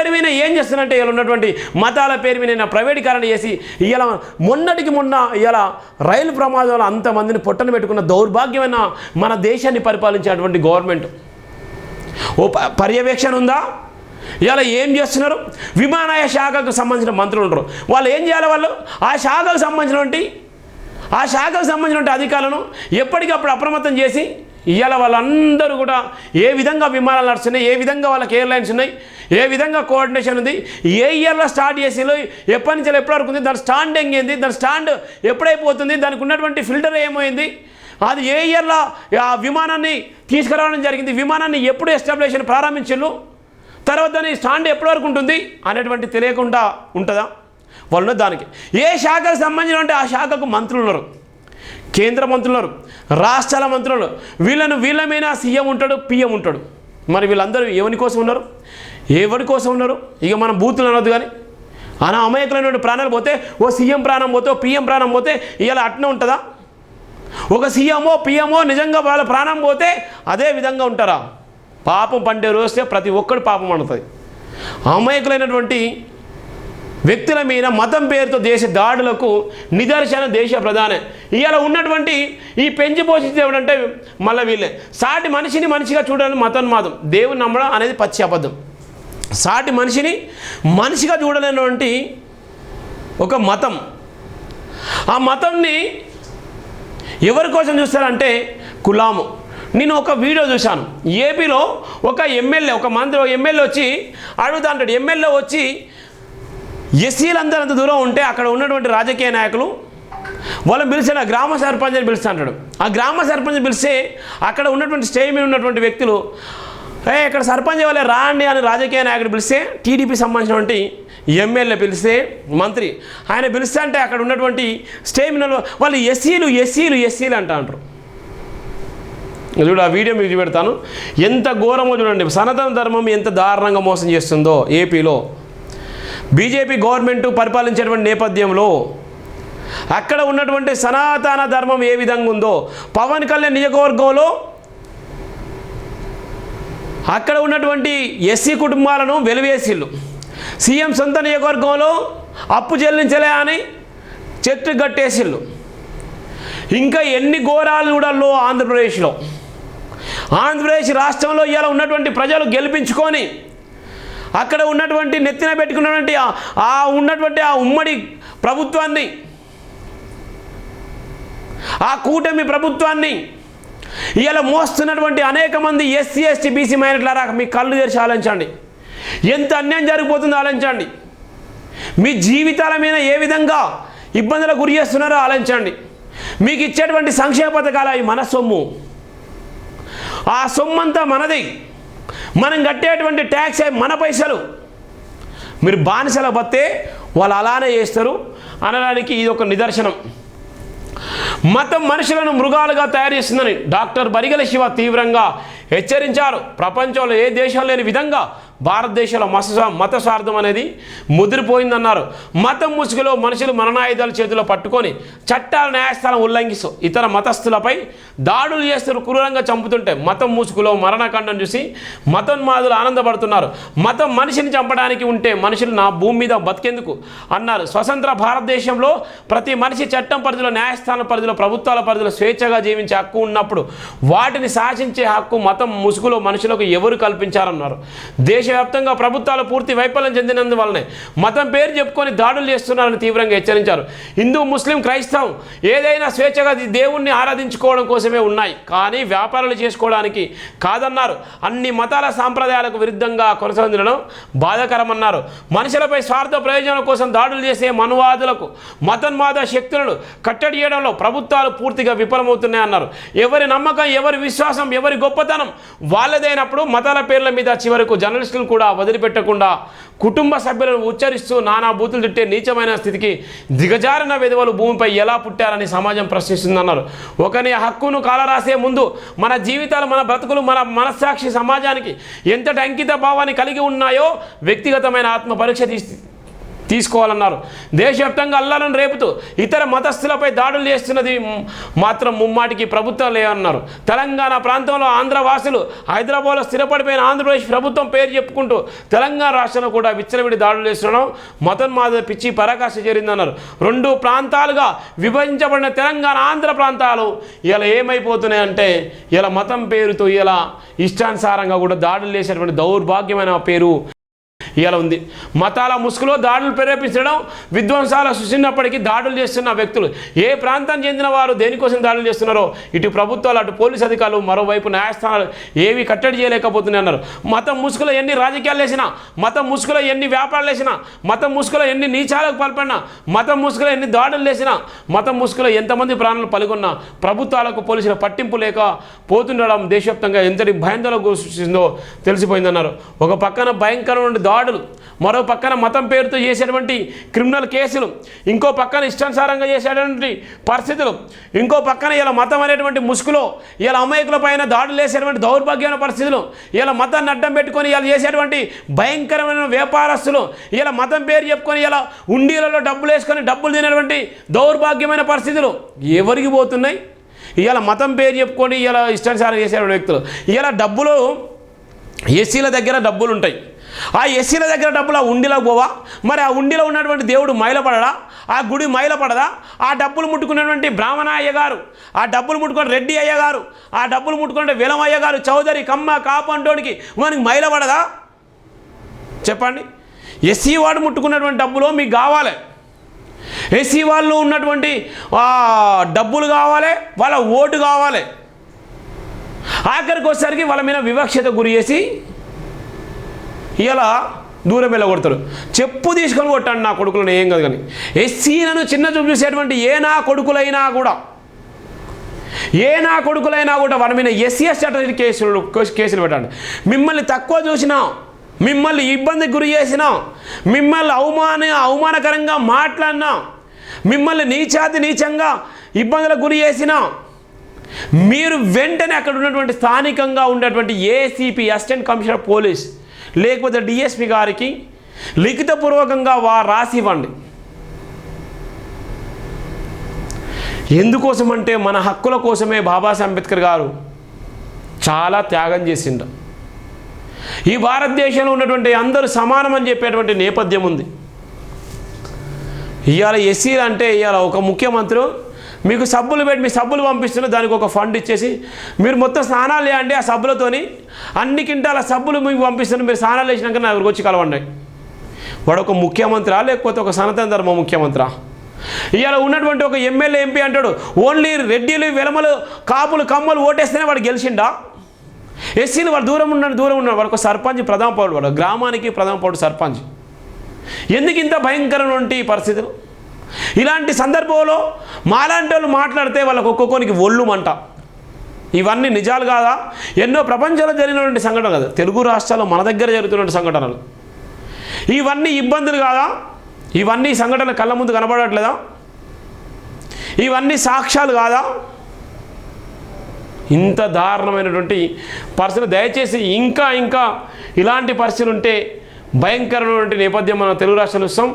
పేరు మీద ఏం చేస్తున్నారంటే ఇలా ఉన్నటువంటి మతాల పేరు మీద ప్రైవేటీకరణ చేసి ఇలా మొన్నటికి మొన్న ఇలా రైలు ప్రమాదంలో అంతమందిని పొట్టను పెట్టుకున్న దౌర్భాగ్యమైన మన దేశాన్ని పరిపాలించేటువంటి గవర్నమెంట్ పర్యవేక్షణ ఉందా? ఇలా ఏం చేస్తున్నారు? విమానయాన శాఖకు సంబంధించిన మంత్రులు ఉంటారు, వాళ్ళు ఏం చేయాలి? వాళ్ళు ఆ శాఖకు సంబంధించిన అధికారులను ఎప్పటికప్పుడు అప్రమత్తం చేసి ఇవాళ వాళ్ళందరూ కూడా ఏ విధంగా విమానాలు నడుస్తున్నాయి, ఏ విధంగా వాళ్ళకి ఎయిర్లైన్స్ ఉన్నాయి, ఏ విధంగా కోఆర్డినేషన్ ఉంది, ఏ ఇయర్లో స్టార్ట్ చేసేలో ఎప్పటి నుంచి ఎప్పటి వరకు ఉంది, దాని స్టాండింగ్ ఏంది, దాని స్టాండ్ ఎప్పుడైపోతుంది, దానికి ఉన్నటువంటి ఫిల్టర్ ఏమైంది, అది ఏ ఇయర్లో ఆ విమానాన్ని తీసుకురావడం జరిగింది, విమానాన్ని ఎప్పుడు ఎస్టాబ్లిషన్ ప్రారంభించారు, తర్వాత దాని స్టాండ్ ఎప్పటి వరకు ఉంటుంది అనేటువంటి తెలియకుండా ఉంటుందా? వాళ్ళు దానికి ఏ శాఖకు సంబంధించిన ఆ శాఖకు మంత్రులు ఉన్నారు, కేంద్ర మంత్రులు ఉన్నారు, రాష్ట్రాల మంత్రులు, వీళ్ళ మీద సీఎం ఉంటాడు, పిఎం ఉంటాడు. మరి వీళ్ళందరూ ఎవరి కోసం ఉన్నారు? ఇక మనం బూతులు అనొద్దు కానీ అమాయకులైన ప్రాణాలు పోతే ఓ సీఎం ప్రాణం పోతే ఓ పిఎం ప్రాణం పోతే ఇలా అట్నే ఉంటుందా? ఒక సీఎంఓ పిఎంఓ నిజంగా వాళ్ళ ప్రాణం పోతే అదే విధంగా ఉంటారా? పాపం పండే రోజే ప్రతి ఒక్కడు పాపం అనుతుంది. అమాయకులైనటువంటి వ్యక్తుల మీద మతం పేరుతో దేశ దాడులకు నిదర్శన దేశ ప్రధాని. ఇవాళ ఉన్నటువంటి ఈ పెంచి పోషించే ఎవడంటే మళ్ళీ వీళ్ళే. సాటి మనిషిని మనిషిగా చూడాలని మతోన్మాదం, దేవుని నమ్మడం అనేది పచ్చి అబద్ధం. సాటి మనిషిని మనిషిగా చూడలేనటువంటి ఒక మతం, ఆ మతంని ఎవరి కోసం చూస్తారంటే కులాము. నేను ఒక వీడియో చూశాను, ఏపీలో ఒక ఎమ్మెల్యే, ఒక మంత్రి, ఒక ఎమ్మెల్యే వచ్చి అడుగుతా అంటాడు. ఎమ్మెల్యే వచ్చి ఎస్సీలందరూ అంత దూరం ఉంటే అక్కడ ఉన్నటువంటి రాజకీయ నాయకులు వాళ్ళని పిలిచి ఆ గ్రామ సర్పంచ్ని పిలుస్తా అంటాడు. ఆ గ్రామ సర్పంచ్ని పిలిస్తే అక్కడ ఉన్నటువంటి స్టేజ్ మీద ఉన్నటువంటి వ్యక్తులు ఇక్కడ సర్పంచ్ వాళ్ళే రాండి అని రాజకీయ నాయకుడు పిలిస్తే, టీడీపీ సంబంధించినటువంటి ఎమ్మెల్యే పిలిస్తే, మంత్రి ఆయన పిలిస్తే అంటే అక్కడ ఉన్నటువంటి స్టేజ్ మీద వాళ్ళు ఎస్సీలు అంటారు. చూడు, ఆ వీడియో మీకు పెడతాను, ఎంత ఘోరమో చూడండి. సనాతన ధర్మం ఎంత దారుణంగా మోసం చేస్తుందో ఏపీలో బీజేపీ గవర్నమెంట్ పరిపాలించేటువంటి నేపథ్యంలో అక్కడ ఉన్నటువంటి సనాతన ధర్మం ఏ విధంగా ఉందో, పవన్ కళ్యాణ్ నియోజకవర్గంలో అక్కడ ఉన్నటువంటి ఎస్సీ కుటుంబాలను వెలివేసిళ్ళు, సీఎం సొంత నియోజకవర్గంలో అప్పు చెల్లించలే అని చెట్టు కట్టేసిళ్ళు. ఇంకా ఎన్ని ఘోరాలు చూడాలో ఆంధ్రప్రదేశ్ రాష్ట్రంలో ఇలా ఉన్నటువంటి ప్రజలు గెలిపించుకొని అక్కడ ఉన్నటువంటి నెత్తిన పెట్టుకున్నటువంటి ఆ ఉమ్మడి ప్రభుత్వాన్ని, ఆ కూటమి ప్రభుత్వాన్ని ఇలా మోస్తున్నటువంటి అనేక మంది ఎస్సీ ఎస్టీ బీసీ మైనారిటీలారా మీ కళ్ళు తెరిచి ఆలోచించండి. ఎంత అన్యాయం జరిగిపోతుందో ఆలోచించండి. మీ జీవితాల మీద ఏ విధంగా ఇబ్బందులకు గురి చేస్తున్నారో ఆలోచించండి. మీకు ఇచ్చేటువంటి సంక్షేమ పథకాలు అవి మన సొమ్ము, ఆ సొమ్మంతా మనది, మనం కట్టేటువంటి ట్యాక్స్ మన పైసలు. మీరు బానిసల బతే వాళ్ళు అలానే చేస్తారు అనడానికి ఇది ఒక నిదర్శనం. మతం మనుషులను మృగాలుగా తయారు చేస్తుందని డాక్టర్ బరిగెల శివ తీవ్రంగా హెచ్చరించారు. ప్రపంచంలో ఏ దేశం లేని విధంగా భారతదేశంలో మత స్వార్థం అనేది ముదిరిపోయిందన్నారు. మతం ముసుగులో మనుషులు మరణాయుధాల చేతిలో పట్టుకొని చట్టాల న్యాయస్థానం ఉల్లంఘిస్తూ ఇతర మతస్థులపై దాడులు చేస్తూ క్రూరంగా చంపుతుంటే మతం ముసుగులో మరణకాండం చూసి మతోన్మాదులు ఆనందపడుతున్నారు. మతం మనిషిని చంపడానికి ఉంటే మనుషులు నా భూమి మీద బతికేందుకు అన్నారు. స్వతంత్ర భారతదేశంలో ప్రతి మనిషి చట్టం పరిధిలో, న్యాయస్థానం పరిధిలో, ప్రభుత్వాల పరిధిలో స్వేచ్ఛగా జీవించే హక్కు ఉన్నప్పుడు వాటిని శాసించే హక్కు మతం ముసుగులో మనుషులకు ఎవరు కల్పించారన్నారు. దేశవ్యాప్తంగా ప్రభుత్వాలు పూర్తి వైఫల్యం చెందినందువల్లనే మతం పేరు చెప్పుకొని దాడులు చేస్తున్నారని తీవ్రంగా హెచ్చరించారు. హిందూ, ముస్లిం, క్రైస్తవం ఏదైనా స్వేచ్ఛగా దేవుణ్ణి ఆరాధించుకోవడం కోసమే ఉన్నాయి, కానీ వ్యాపారాలు చేసుకోవడానికి కాదన్నారు. అన్ని మతాల సాంప్రదాయాలకు విరుద్ధంగా కొనసాగడం బాధాకరమన్నారు. మనుషులపై స్వార్థ ప్రయోజనాల కోసం దాడులు చేసే మనువాదులకు, మతోన్మాద శక్తులను కట్టడి చేయడంలో ప్రభుత్వాలు పూర్తిగా విఫలమవుతున్నాయన్నారు. ఎవరి నమ్మకం, ఎవరి విశ్వాసం, ఎవరి గొప్పతనం వాళ్ళదైనప్పుడు మతాల పేర్ల మీద చివరకు జర్నలిస్టులు కూడా వదిలిపెట్టకుండా కుటుంబ సభ్యులను ఉచ్చరిస్తూ నానా బూతులు తిట్టే నీచమైన స్థితికి దిగజారిన విధవలు భూమిపై ఎలా పుట్టారని సమాజం ప్రశ్నిస్తుందన్నారు. ఒకని హక్కును కాలరాసే ముందు మన జీవితాలు, మన బ్రతుకులు, మన మనస్సాక్షి సమాజానికి ఎంతటి అంకిత భావాన్ని కలిగి ఉన్నాయో వ్యక్తిగతమైన ఆత్మ పరీక్ష తీసుకోవాలన్నారు. దేశవ్యాప్తంగా అల్లాలను రేపుతూ ఇతర మతస్థులపై దాడులు చేస్తున్నది మాత్రం ముమ్మాటికి ప్రభుత్వాలే అన్నారు. తెలంగాణ ప్రాంతంలో ఆంధ్ర వాసులు హైదరాబాద్లో స్థిరపడిపోయిన ఆంధ్రప్రదేశ్ ప్రభుత్వం పేరు చెప్పుకుంటూ తెలంగాణ రాష్ట్రంలో కూడా విచ్చలవిడి దాడులు చేస్తున్నాం, మతోన్మాద పిచ్చి పరాకాష్ఠ చేరిందన్నారు. రెండు ప్రాంతాలుగా విభజించబడిన తెలంగాణ ఆంధ్ర ప్రాంతాలు ఇలా ఏమైపోతున్నాయంటే ఇలా మతం పేరుతో ఇలా ఇష్టానుసారంగా కూడా దాడులు చేసేటువంటి దౌర్భాగ్యమైన పేరు ఇలా ఉంది. మతాల ముసుగులో దాడులు ప్రేరేపించడం, విధ్వంసాలు సృష్టించినప్పటికీ దాడులు చేస్తున్న వ్యక్తులు ఏ ప్రాంతానికి చెందిన వారు దేనికోసం దాడులు చేస్తున్నారో ఇటు ప్రభుత్వాలు అటు పోలీసు అధికారులు మరోవైపు న్యాయస్థానాలు ఏవి కట్టడి చేయలేకపోతున్నాయి అన్నారు. మతం ముసుగులో ఎన్ని రాజకీయాలు వేసినా, మతం ముసుగులో ఎన్ని వ్యాపారాలు వేసినా, మతం ముసుగులో ఎన్ని నీచాలకు పాల్పడినా, మతం ముసుగులో ఎన్ని దాడులు వేసినా, మతం ముసుగులో ఎంతమంది ప్రాణాలు పలుకున్నా ప్రభుత్వాలకు పోలీసుల పట్టింపు లేక పోతుండడం దేశవ్యాప్తంగా ఎంతటి భయాందోళన సృష్టించిందో తెలిసిపోయిందన్నారు. ఒక పక్కన భయంకరమైన దాడులు, మరో పక్కన మతం పేరుతో చేసేటువంటి క్రిమినల్ కేసులు, ఇంకో పక్కన ఇష్టానుసారంగా చేసేటువంటి పరిస్థితులు, ఇంకో పక్కన ఇలా మతం అనేటువంటి ముసుగులో ఇలా అమాయకుల పైన దాడులు వేసేటువంటి దౌర్భాగ్యమైన పరిస్థితులు, ఇలా మతాన్ని అడ్డం పెట్టుకొని ఇలా చేసేటువంటి భయంకరమైన వ్యాపారస్తులు, ఇలా మతం పేరు చెప్పుకొని ఇలా ఉండీలలో డబ్బులు వేసుకొని డబ్బులు తినేటువంటి దౌర్భాగ్యమైన పరిస్థితులు ఎవరికి పోతున్నాయి? ఇలా మతం పేరు చెప్పుకొని ఇలా ఇష్టానుసారం చేసేటువంటి వ్యక్తులు, ఇలా డబ్బులు ఎస్సీల దగ్గర డబ్బులు ఉంటాయి, ఆ ఎస్సీల దగ్గర డబ్బులు ఆ ఉండిలోకి పోవా? మరి ఆ ఉండిలో ఉన్నటువంటి దేవుడు మైలపడడా? ఆ గుడి మైలపడదా? ఆ డబ్బులు ముట్టుకున్నటువంటి బ్రాహ్మణ అయ్యగారు, ఆ డబ్బులు ముట్టుకున్న రెడ్డి అయ్యగారు, ఆ డబ్బులు ముట్టుకున్న విలం అయ్యగారు, చౌదరి కమ్మ కాపంటోడికి మనకి మైలపడదా? చెప్పండి. ఎస్సీ వాడు ముట్టుకున్నటువంటి డబ్బులు మీకు కావాలి, ఎస్సీ వాళ్ళు ఉన్నటువంటి డబ్బులు కావాలి, వాళ్ళ ఓటు కావాలి. ఆఖరికి వచ్చేసరికి వాళ్ళ మీద వివక్షత గురి చేసి ఇలా దూరం వెళ్ళగొడతారు. చెప్పు తీసుకొని కొట్టండి నా కొడుకులను, ఏం కాదు. కానీ ఎస్సీలను చిన్న చూపు చూసేటువంటి ఏ నా కొడుకులైనా కూడా వారి మీద ఎస్సీ ఎస్టీ కేసులు పెట్టండి. మిమ్మల్ని తక్కువ చూసినా, మిమ్మల్ని ఇబ్బందికి గురి చేసినా, మిమ్మల్ని అవమానకరంగా మాట్లాడినా, మిమ్మల్ని నీచంగా ఇబ్బందులకు గురి చేసినా మీరు వెంటనే అక్కడ ఉన్నటువంటి స్థానికంగా ఉండేటువంటి ఏసీపీ అసిస్టెంట్ కమిషనర్ పోలీస్ లేకపోతే డిఎస్పీ గారికి లిఖితపూర్వకంగా రాసి ఇవ్వండి. ఎందుకోసమంటే మన హక్కుల కోసమే బాబాసాహెబ్ అంబేద్కర్ గారు చాలా త్యాగం చేసిండు. ఈ భారతదేశంలో ఉన్నటువంటి అందరూ సమానం అని చెప్పేటువంటి నేపథ్యం ఉంది. ఇవాళ ఎస్సీలు అంటే ఇవాళ ఒక ముఖ్యమంత్రి మీకు సబ్బులు పెట్టి మీ సబ్బులు పంపిస్తున్న దానికి ఒక ఫండ్ ఇచ్చేసి మీరు మొత్తం స్నానాలు చేయండి, ఆ సబ్బులతోని అన్ని కింటాల సబ్బులు మీకు పంపిస్తున్నారు, మీరు స్నానాలు చేసినాక నా దగ్గరకు వచ్చి కలవండి. వాడు ఒక ముఖ్యమంత్రి లేకపోతే ఒక సనాతన ధర్మ ముఖ్యమంత్రి? ఇవాళ ఉన్నటువంటి ఒక ఎమ్మెల్యే ఎంపీ అంటాడు ఓన్లీ రెడ్డిలు వెలమలు కాపులు కమ్మలు ఓటేస్తేనే వాడు గెలిచిండా? ఎస్సీలు వాడు దూరం ఉన్నాడు. వాడు ఒక సర్పంచ్ ప్రధాన పౌరుడు, వాడు గ్రామానికి ప్రధాన పౌరుడు సర్పంచ్. ఎందుకు ఇంత భయంకరమైన పరిస్థితులు? ఇలాంటి సందర్భంలో మాలాంటి వాళ్ళు మాట్లాడితే వాళ్ళకు ఒక్కొక్కరికి ఒళ్ళుమంట. ఇవన్నీ నిజాలు కాదా? ఎన్నో ప్రపంచంలో జరిగినటువంటి సంఘటనలు కదా, తెలుగు రాష్ట్రాల్లో మన దగ్గర జరుగుతున్న సంఘటనలు. ఇవన్నీ ఇబ్బందులు కాదా? ఇవన్నీ సంఘటనలు కళ్ళ ముందు కనబడట్లేదా? ఇవన్నీ సాక్ష్యాలు కాదా? ఇంత దారుణమైనటువంటి పరిస్థితులు దయచేసి ఇంకా ఇలాంటి పరిస్థితులు ఉంటే భయంకరమైనటువంటి నేపథ్యం మన తెలుగు రాష్ట్రాలు ఇస్తాం.